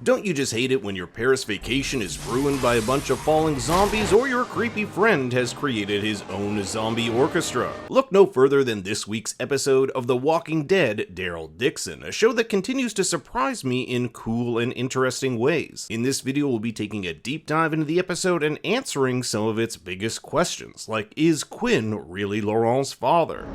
Don't you just hate it when your Paris vacation is ruined by a bunch of falling zombies, or your creepy friend has created his own zombie orchestra? Look no further than this week's episode of The Walking Dead, DARYL DIXON, a show that continues to surprise me in cool and interesting ways. In this video, we'll be taking a deep dive into the episode and answering some of its biggest questions, like, is Quinn really Laurent's father?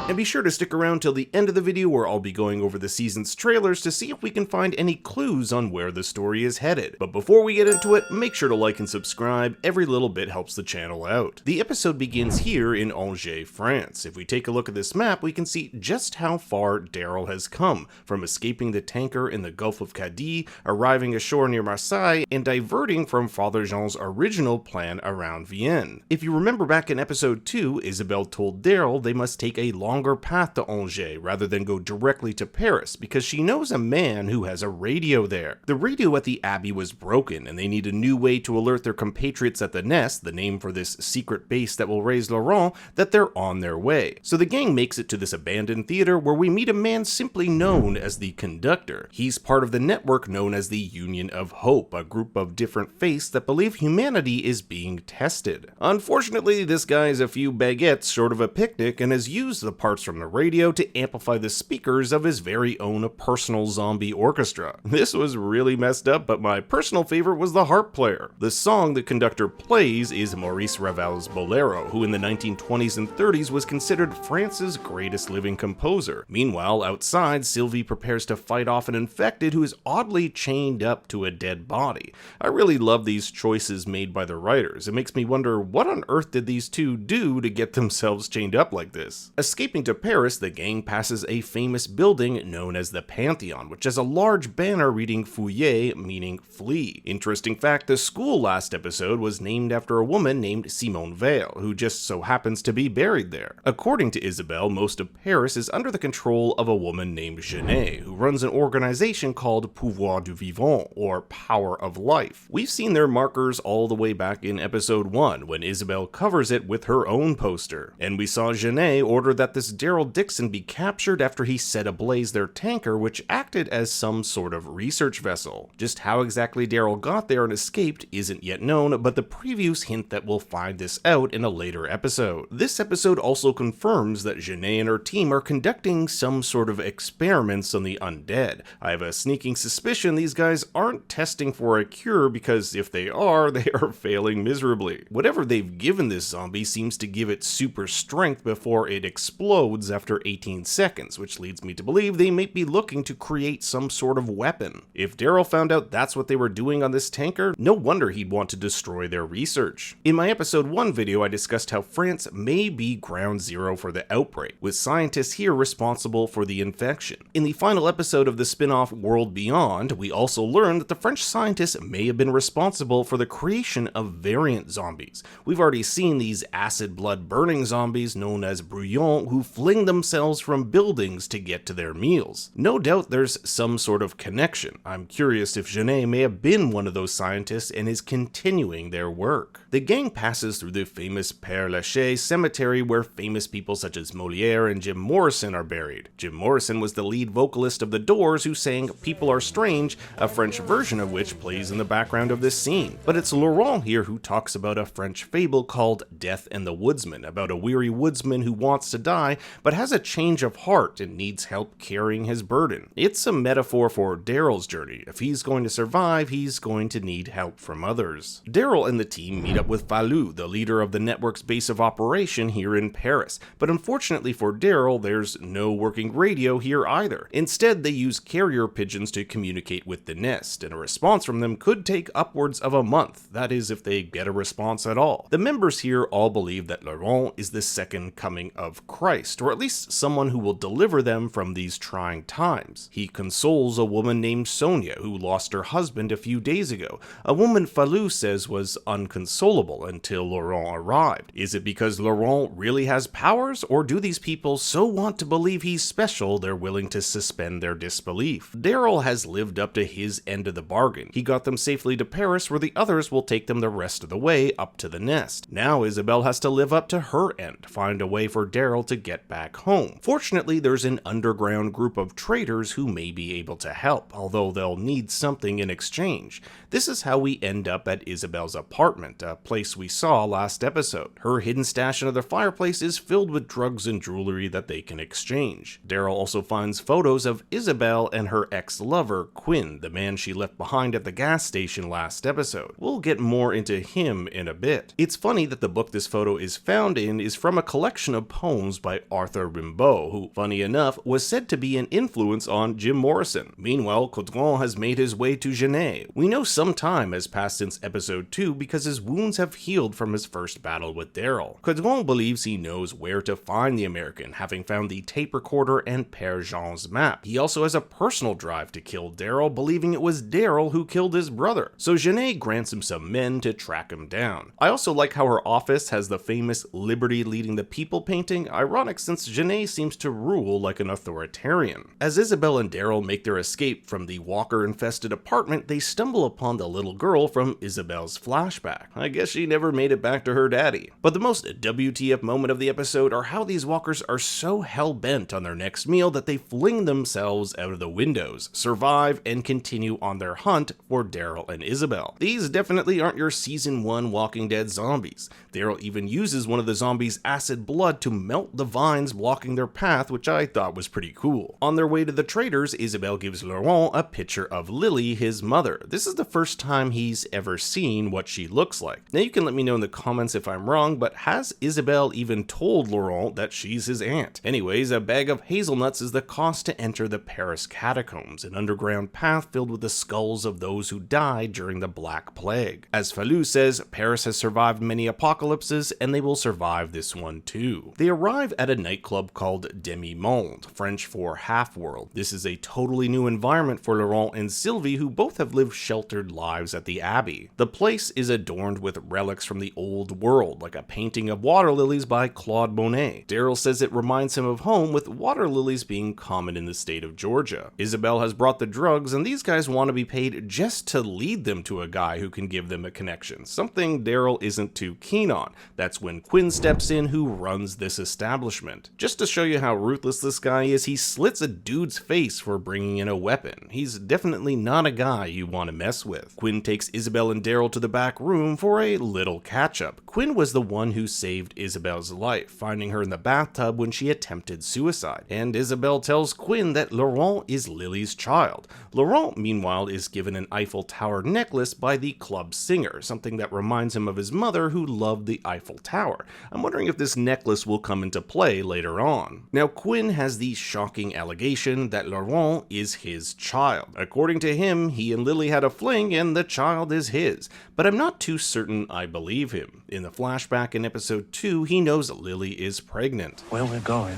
And be sure to stick around till the end of the video where I'll be going over the season's trailers to see if we can find any clues on where the story is headed. But before we get into it, make sure to like and subscribe. Every little bit helps the channel out. The episode begins here in Angers, France. If we take a look at this map, we can see just how far Daryl has come, from escaping the tanker in the Gulf of Cadiz, arriving ashore near Marseille, and diverting from Father Jean's original plan around Vienne. If you remember back in episode 2, Isabelle told Daryl they must take a longer path to Angers rather than go directly to Paris because she knows a man who has a radio there. The radio at the Abbey was broken and they need a new way to alert their compatriots at the Nest, the name for this secret base that will raise Laurent, that they're on their way. So the gang makes it to this abandoned theater where we meet a man simply known as the Conductor. He's part of the network known as the Union of Hope, a group of different faiths that believe humanity is being tested. Unfortunately, this guy is a few baguettes short of a picnic and has used the parts from the radio to amplify the speakers of his very own personal zombie orchestra. This was really messed up, but my personal favorite was the harp player. The song the Conductor plays is Maurice Ravel's Bolero, who in the 1920s and 30s was considered France's greatest living composer. Meanwhile, outside, Sylvie prepares to fight off an infected who is oddly chained up to a dead body. I really love these choices made by the writers. It makes me wonder, what on earth did these two do to get themselves chained up like this? Escaping to Paris, the gang passes a famous building known as the Pantheon, which has a large banner reading Fuyez, meaning flee. Interesting fact, the school last episode was named after a woman named Simone Veil, who just so happens to be buried there. According to Isabelle, most of Paris is under the control of a woman named Genet, who runs an organization called Pouvoir du Vivant, or Power of Life. We've seen their markers all the way back in episode 1, when Isabelle covers it with her own poster. And we saw Genet order that this DARYL DIXON be captured after he set ablaze their tanker, which acted as some sort of research vessel. Just how exactly Daryl got there and escaped isn't yet known, but the previews hint that we'll find this out in a later episode. This episode also confirms that Genet and her team are conducting some sort of experiments on the undead. I have a sneaking suspicion these guys aren't testing for a cure, because if they are failing miserably. Whatever they've given this zombie seems to give it super strength before it explodes after 18 seconds, which leads me to believe they may be looking to create some sort of weapon. If Daryl found out that's what they were doing on this tanker, no wonder he'd want to destroy their research. In my episode 1 video, I discussed how France may be ground zero for the outbreak, with scientists here responsible for the infection. In the final episode of the spin-off World Beyond, we also learned that the French scientists may have been responsible for the creation of variant zombies. We've already seen these acid blood burning zombies known as brouillons who fling themselves from buildings to get to their meals. No doubt there's some sort of connection. I'm curious if Genet may have been one of those scientists and is continuing their work. The gang passes through the famous Père Lachaise cemetery where famous people such as Molière and Jim Morrison are buried. Jim Morrison was the lead vocalist of The Doors who sang People Are Strange, a French version of which plays in the background of this scene. But it's Laurent here who talks about a French fable called Death and the Woodsman, about a weary woodsman who wants to die but has a change of heart and needs help carrying his burden. It's a metaphor for Daryl's journey. If he's going to survive, he's going to need help from others. Daryl and the team meet up with Falou, the leader of the network's base of operation here in Paris, but unfortunately for Daryl, there's no working radio here either. Instead, they use carrier pigeons to communicate with the Nest, and a response from them could take upwards of a month, that is if they get a response at all. The members here all believe that Laurent is the second coming of Christ, or at least someone who will deliver them from these trying times. He consoles a woman named Sonia who lost her husband a few days ago, a woman Falou says was unconsolable until Laurent arrived. Is it because Laurent really has powers, or do these people so want to believe he's special they're willing to suspend their disbelief? Daryl has lived up to his end of the bargain. He got them safely to Paris where the others will take them the rest of the way up to the Nest. Now Isabelle has to live up to her end, find a way for Daryl to get back home. Fortunately, there's an underground group of traders who may be able to help, although they'll need something in exchange. This is how we end up at Isabel's apartment, a place we saw last episode. Her hidden stash under the fireplace is filled with drugs and jewelry that they can exchange. Daryl also finds photos of Isabel and her ex-lover, Quinn, the man she left behind at the gas station last episode. We'll get more into him in a bit. It's funny that the book this photo is found in is from a collection of poems by Arthur Rimbaud, who, funny enough, was said to be an influence on Jim Morrison. Meanwhile, Caudron has made his way to Genet. We know some time has passed since episode 2 because his wounds have healed from his first battle with Daryl. Caudron believes he knows where to find the American, having found the tape recorder and Père Jean's map. He also has a personal drive to kill Daryl, believing it was Daryl who killed his brother. So Genet grants him some men to track him down. I also like how her office has the famous Liberty Leading the People painting, ironic since Genet seems to rule like an authoritarian. As Isabel and Daryl make their escape from the walker-infested apartment, they stumble upon the little girl from Isabel's flashback. I guess she never made it back to her daddy. But the most WTF moment of the episode are how these walkers are so hell-bent on their next meal that they fling themselves out of the windows, survive, and continue on their hunt for Daryl and Isabel. These definitely aren't your season 1 Walking Dead zombies. Daryl even uses one of the zombies' acid blood to melt the vines blocking their path, which I thought was pretty cool. On their way to the traders, Isabel gives Laurent a picture of Lily, his mother. This is the first time he's ever seen what she looks like. Now you can let me know in the comments if I'm wrong, but has Isabel even told Laurent that she's his aunt? Anyways, a bag of hazelnuts is the cost to enter the Paris catacombs, an underground path filled with the skulls of those who died during the Black Plague. As Fallu says, Paris has survived many apocalypses, and they will survive this one too. They arrive at a nightclub called Demi-Monde, French for half-world. This is a totally new environment for Laurent and Sylvie, who both have lived sheltered lives at the Abbey. The place is adorned with relics from the old world, like a painting of water lilies by Claude Monet. Daryl says it reminds him of home, with water lilies being common in the state of Georgia. Isabel has brought the drugs, and these guys want to be paid just to lead them to a guy who can give them a connection, something Daryl isn't too keen on. That's when Quinn steps in, who runs this establishment. Just to show you how ruthless this guy is, he slits a dude's face for bringing in a weapon. He's definitely not a guy you want to mess with. Quinn takes Isabel and Daryl to the back room for a little catch-up. Quinn was the one who saved Isabel's life, finding her in the bathtub when she attempted suicide, and Isabel tells Quinn that Laurent is Lily's child. Laurent, meanwhile, is given an Eiffel Tower necklace by the club singer, something that reminds him of his mother who loved the Eiffel Tower. I'm wondering if this necklace will come into play later on. Now, Quinn has the shocking allegation that Laurent is his child. According to him, he and Lily had a fling and the child is his, but I'm not too certain I believe him. In the flashback in episode 2, he knows Lily is pregnant. Where we're going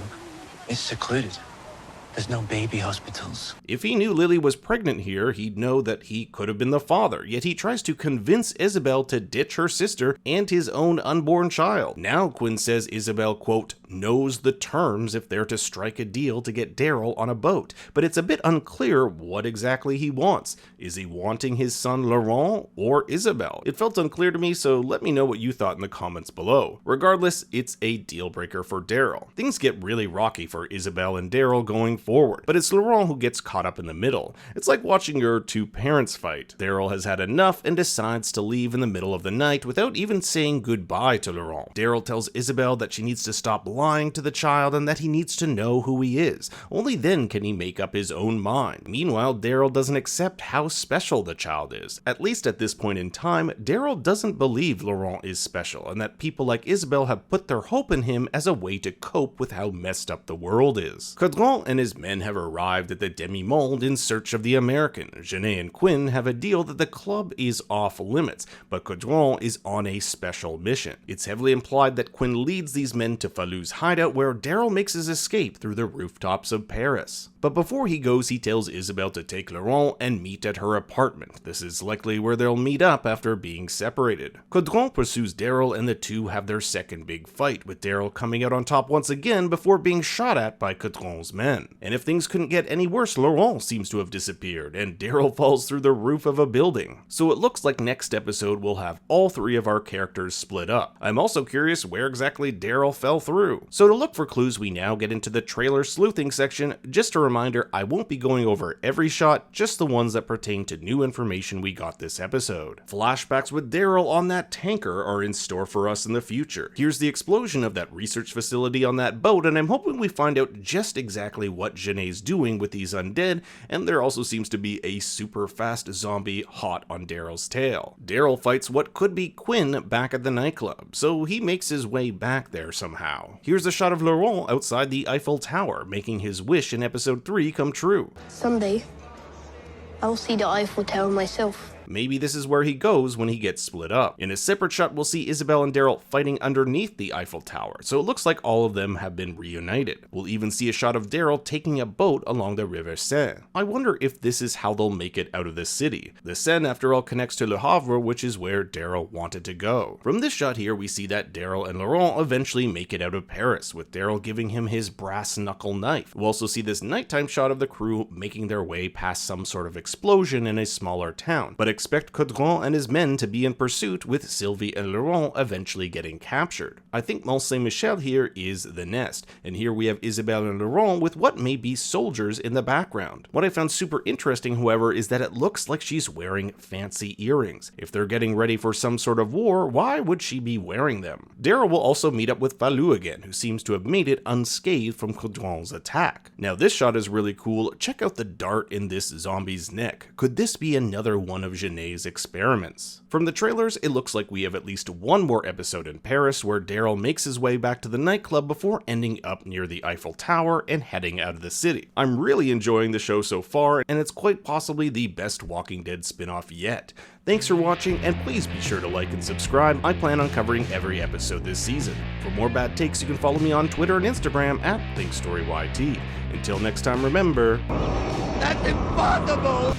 is secluded. There's no baby hospitals. If he knew Lily was pregnant here, he'd know that he could have been the father, yet he tries to convince Isabel to ditch her sister and his own unborn child. Now Quinn says Isabel, quote, knows the terms if they're to strike a deal to get Daryl on a boat, but it's a bit unclear what exactly he wants. Is he wanting his son Laurent or Isabel? It felt unclear to me, so let me know what you thought in the comments below. Regardless, it's a deal breaker for Daryl. Things get really rocky for Isabel and Daryl going forward, but it's Laurent who gets caught up in the middle. It's like watching your two parents fight. Daryl has had enough and decides to leave in the middle of the night without even saying goodbye to Laurent. Daryl tells Isabel that she needs to stop lying to the child and that he needs to know who he is. Only then can he make up his own mind. Meanwhile, Daryl doesn't accept how special the child is. At least at this point in time, Daryl doesn't believe Laurent is special and that people like Isabel have put their hope in him as a way to cope with how messed up the world is. Caudron and his men have arrived at the Demi-Monde in search of the American. Genet and Quinn have a deal that the club is off limits, but Caudron is on a special mission. It's heavily implied that Quinn leads these men to Fallu's hideout, where Daryl makes his escape through the rooftops of Paris. But before he goes, he tells Isabelle to take Laurent and meet at her apartment. This is likely where they'll meet up after being separated. Caudron pursues Daryl and the two have their second big fight, with Daryl coming out on top once again before being shot at by Caudron's men. And if things couldn't get any worse, Laurent seems to have disappeared and Daryl falls through the roof of a building. So it looks like next episode we'll have all three of our characters split up. I'm also curious where exactly Daryl fell through. So to look for clues, we now get into the trailer sleuthing section. Just a reminder, I won't be going over every shot, just the ones that pertain to new information we got this episode. Flashbacks with Daryl on that tanker are in store for us in the future. Here's the explosion of that research facility on that boat, and I'm hoping we find out just exactly what Janae's doing with these undead, and there also seems to be a super fast zombie hot on Daryl's tail. Daryl fights what could be Quinn back at the nightclub, so he makes his way back there somehow. Here's a shot of Laurent outside the Eiffel Tower, making his wish in episode 3 come true. Someday, I'll see the Eiffel Tower myself. Maybe this is where he goes when he gets split up. In a separate shot, we'll see Isabelle and Daryl fighting underneath the Eiffel Tower, so it looks like all of them have been reunited. We'll even see a shot of Daryl taking a boat along the River Seine. I wonder if this is how they'll make it out of the city. The Seine, after all, connects to Le Havre, which is where Daryl wanted to go. From this shot here, we see that Daryl and Laurent eventually make it out of Paris, with Daryl giving him his brass knuckle knife. We'll also see this nighttime shot of the crew making their way past some sort of explosion in a smaller town, but expect Caudron and his men to be in pursuit, with Sylvie and Laurent eventually getting captured. I think Mont Saint-Michel here is the nest, and here we have Isabelle and Laurent with what may be soldiers in the background. What I found super interesting, however, is that it looks like she's wearing fancy earrings. If they're getting ready for some sort of war, why would she be wearing them? Daryl will also meet up with Falou again, who seems to have made it unscathed from Caudron's attack. Now this shot is really cool. Check out the dart in this zombie's neck. Could this be another one of Janae's experiments? From the trailers, it looks like we have at least one more episode in Paris where Daryl makes his way back to the nightclub before ending up near the Eiffel Tower and heading out of the city. I'm really enjoying the show so far, and it's quite possibly the best Walking Dead spin-off yet. Thanks for watching, and please be sure to like and subscribe. I plan on covering every episode this season. For more bad takes, you can follow me on Twitter and Instagram at ThinkStoryYT. Until next time, remember... That's impossible!